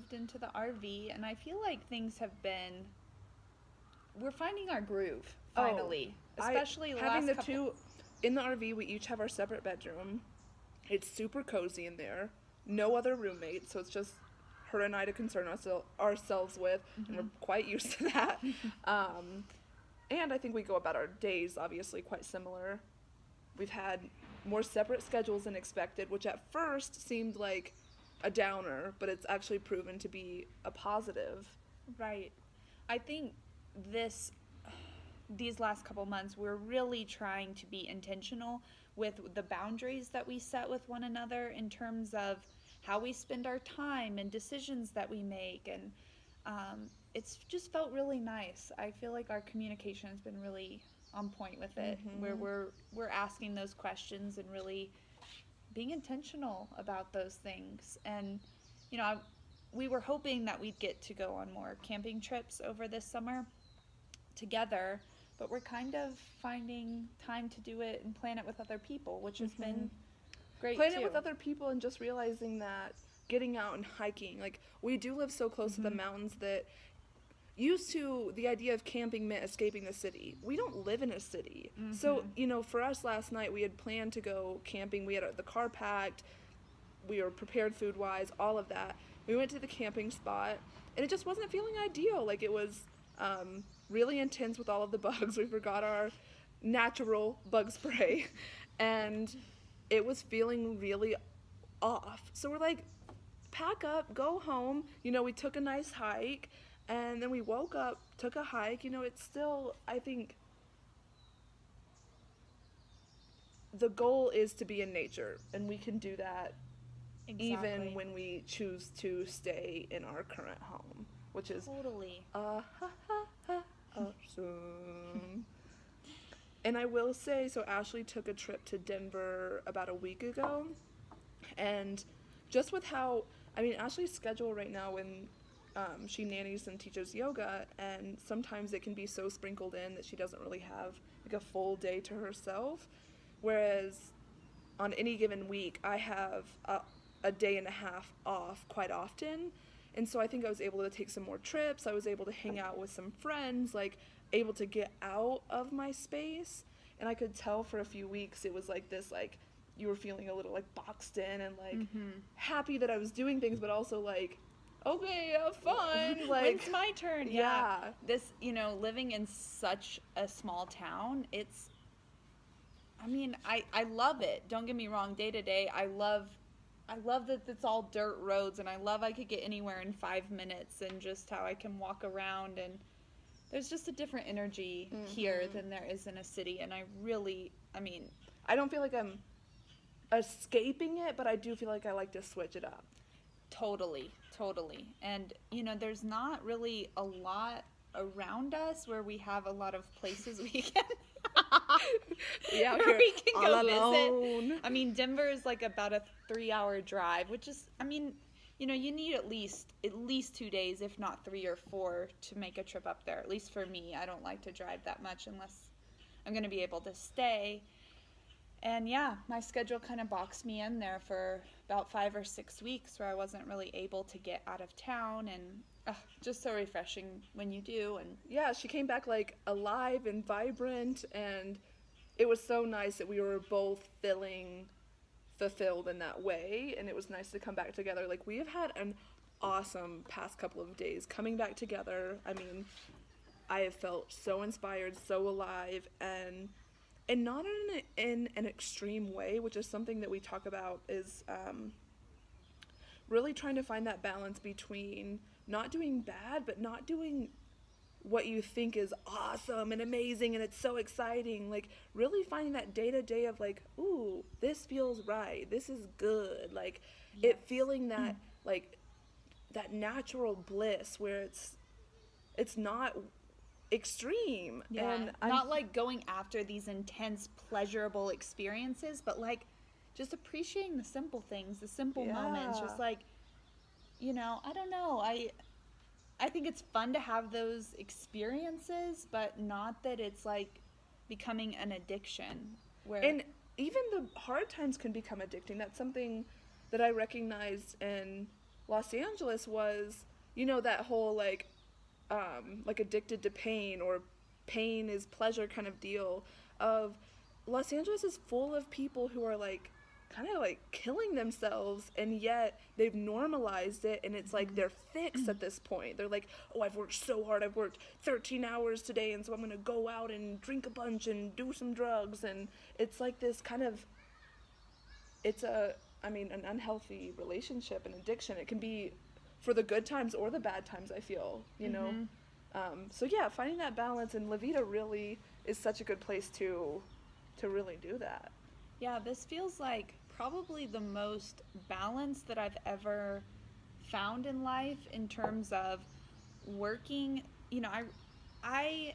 moved into the RV, and I feel like things have been, we're finding our groove finally, especially the having last the couple. two in the RV. We each have our separate bedroom. It's super cozy in there. No other roommates, so it's just her and I to concern ourselves with, and we're quite used to that. And I think we go about our days obviously quite similar. We've had more separate schedules than expected, which at first seemed like a downer, but it's actually proven to be a positive. Right. I think this these last couple months we're really trying to be intentional with the boundaries that we set with one another in terms of how we spend our time and decisions that we make, and it's just felt really nice. I feel like our communication has been really on point with it, where we're asking those questions and really being intentional about those things. And you know, we were hoping that we'd get to go on more camping trips over this summer together, but we're kind of finding time to do it and plan it with other people, which has been great Playing too. it with other people and just realizing that getting out and hiking, like we do live so close to the mountains that used to the idea of camping meant escaping the city. We don't live in a city. So, you know, for us last night, we had planned to go camping. We had the car packed. We were prepared food wise, all of that. We went to the camping spot, and it just wasn't feeling ideal. Like it was really intense with all of the bugs. We forgot our natural bug spray, and it was feeling really off. So we're like, pack up, go home. You know, we took a nice hike, and then we woke up, took a hike. You know, it's still, I think, the goal is to be in nature, and we can do that even when we choose to stay in our current home, which is totally awesome. And I will say, so Ashley took a trip to Denver about a week ago, and just with how, I mean, Ashley's schedule right now when she nannies and teaches yoga, and sometimes it can be so sprinkled in that she doesn't really have like a full day to herself, whereas on any given week I have a day and a half off quite often. And so I think I was able to take some more trips. I was able to hang out with some friends, like able to get out of my space. And I could tell for a few weeks it was like this, like you were feeling a little like boxed in and like happy that I was doing things, but also like, okay, have fun. Like, when's my turn? Yeah. This, you know, living in such a small town, it's, I mean, I love it. Don't get me wrong, day to day, I love that it's all dirt roads, and I love I could get anywhere in 5 minutes, and just how I can walk around, and there's just a different energy here than there is in a city. And I mean, I don't feel like I'm escaping it, but I do feel like I like to switch it up. totally. And you know, there's not really a lot around us where we have a lot of places we can Yeah, where we can go alone. visit. I mean, Denver is like about a 3-hour drive, which is, I mean, you know, you need at least 2 days, if not 3 or 4, to make a trip up there. At least for me, I don't like to drive that much unless I'm going to be able to stay. And yeah, my schedule kind of boxed me in there for about 5 or 6 weeks where I wasn't really able to get out of town, and just so refreshing when you do. And yeah, she came back like alive and vibrant, and it was so nice that we were both feeling fulfilled in that way, and it was nice to come back together. Like, we have had an awesome past couple of days coming back together. I mean, I have felt so inspired, so alive, and not in an extreme way, which is something that we talk about, is really trying to find that balance between not doing bad, but not doing what you think is awesome and amazing and it's so exciting. Like, really finding that day to day of like, ooh, this feels right, this is good. Like, it feeling that like that natural bliss where it's not extreme. yeah, And not like going after these intense pleasurable experiences, but like just appreciating the simple things, the simple moments. Just like, you know, I don't know, I think it's fun to have those experiences, but not that it's like becoming an addiction. And even the hard times can become addicting. That's something that I recognized in Los Angeles was, that whole like addicted to pain, or pain is pleasure kind of deal of Los Angeles is full of people who are like kind of like killing themselves, and yet they've normalized it, and it's like they're fixed at this point. They're like, oh, I've worked so hard, I've worked 13 hours today, and so I'm gonna go out and drink a bunch and do some drugs. And it's like this kind of, it's an unhealthy relationship and addiction. It can be for the good times or the bad times, I feel, so yeah, finding that balance, and La Vida really is such a good place to really do that. Yeah, this feels like probably the most balanced that I've ever found in life in terms of working. I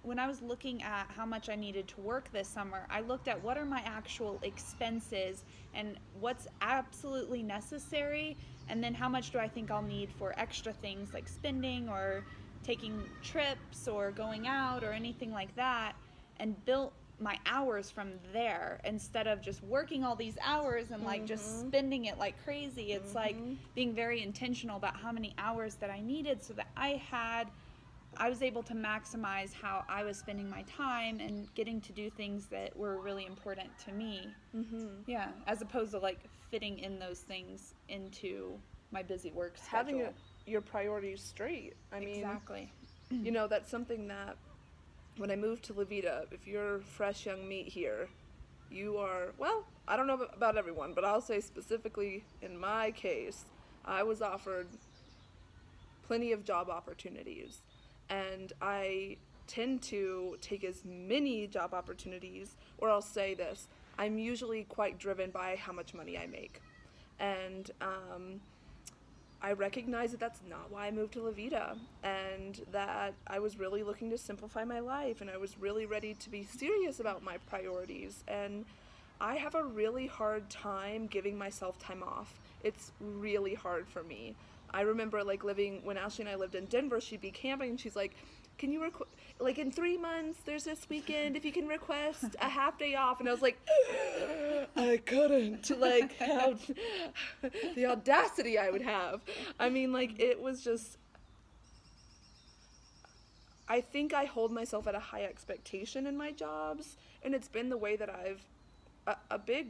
when I was looking at how much I needed to work this summer, I looked at what are my actual expenses and what's absolutely necessary, and then how much do I think I'll need for extra things like spending or taking trips or going out or anything like that, and built my hours from there instead of just working all these hours and like just spending it like crazy. It's like being very intentional about how many hours that I needed so that I was able to maximize how I was spending my time and getting to do things that were really important to me. Yeah, as opposed to like fitting in those things into my busy work schedule. Having your priorities straight. I mean, exactly. That's something that when I moved to La Vida, if you're fresh young meat here, you are, well, I don't know about everyone, but I'll say specifically in my case, I was offered plenty of job opportunities. And I tend to take as many job opportunities, or I'll say this, I'm usually quite driven by how much money I make. And I recognize that that's not why I moved to La Vida, and that I was really looking to simplify my life, and I was really ready to be serious about my priorities. And I have a really hard time giving myself time off. It's really hard for me. I remember like when Ashley and I lived in Denver, she'd be camping and she's like, can you like in 3 months there's this weekend, if you can request a half day off. And I was like, I couldn't, like how the audacity I would have. I mean, like, it was just, I think I hold myself at a high expectation in my jobs, and it's been the way that a big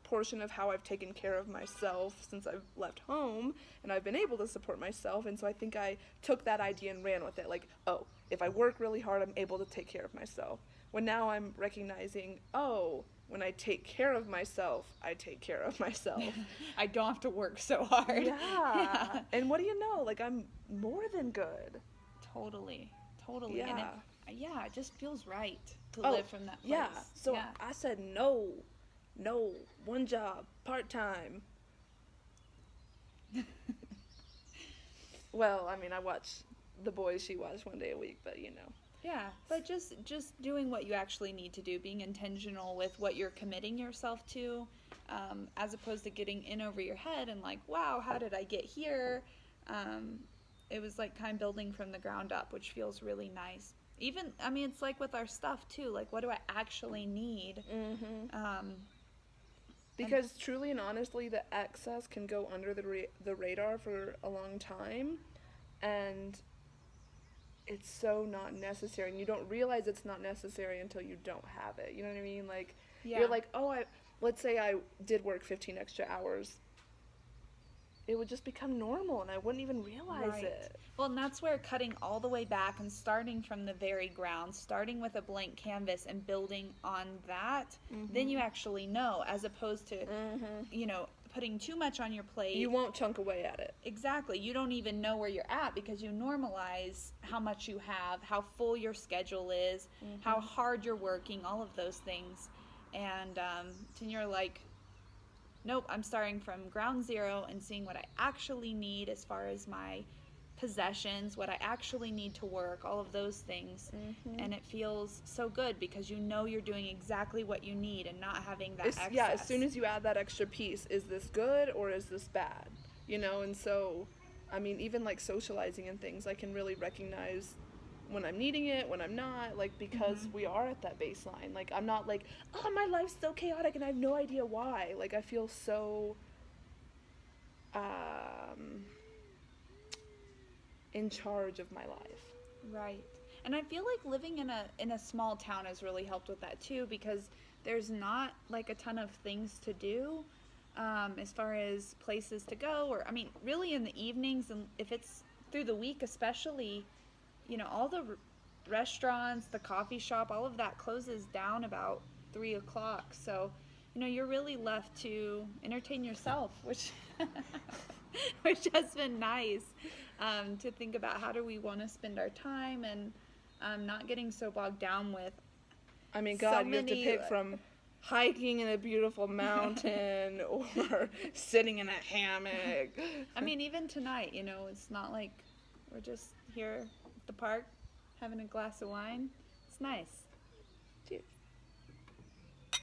portion of how I've taken care of myself since I've left home, and I've been able to support myself. And so I think I took that idea and ran with it, like, oh, if I work really hard, I'm able to take care of myself. When now I'm recognizing, oh, when I take care of myself, I take care of myself. I don't have to work so hard. Yeah. And what do you know, like, I'm more than good. Totally. Yeah. And it just feels right to live from that place. Yeah. So I said no, one job, part-time. Well, I mean, I watch The Boys she watched one day a week, but Yeah, but just doing what you actually need to do, being intentional with what you're committing yourself to, as opposed to getting in over your head and like, wow, how did I get here? It was like kind of building from the ground up, which feels really nice. Even, I mean, it's like with our stuff too, like what do I actually need? Because truly and honestly, the excess can go under the radar for a long time, and it's so not necessary, and you don't realize it's not necessary until you don't have it. You know what I mean? Like, you're like, oh, let's say I did work 15 extra hours. It would just become normal, and I wouldn't even realize it. Well, and that's where cutting all the way back and starting from the very ground, starting with a blank canvas and building on that, then you actually know, as opposed to, putting too much on your plate. You won't chunk away at it. Exactly. You don't even know where you're at because you normalize how much you have, how full your schedule is, how hard you're working, all of those things. And then you're like, nope, I'm starting from ground zero and seeing what I actually need as far as my possessions, what I actually need to work, all of those things. And it feels so good because you know you're doing exactly what you need and not having that excess. Yeah, as soon as you add that extra piece, is this good or is this bad? And so, I mean, even like socializing and things, I can really recognize when I'm needing it, when I'm not, like, because we are at that baseline. Like, I'm not like, oh, my life's so chaotic and I have no idea why. Like, I feel so in charge of my life. Right. And I feel like living in a small town has really helped with that too, because there's not like a ton of things to do, as far as places to go, or I mean, really in the evenings, and if it's through the week especially, all the restaurants, the coffee shop, all of that closes down about 3 o'clock. So, you're really left to entertain yourself, which which has been nice, to think about how do we want to spend our time, and not getting so bogged down with I mean, so God, you have to many. pick from hiking in a beautiful mountain or sitting in a hammock. I mean, even tonight, it's not like we're just here at the park having a glass of wine. It's nice.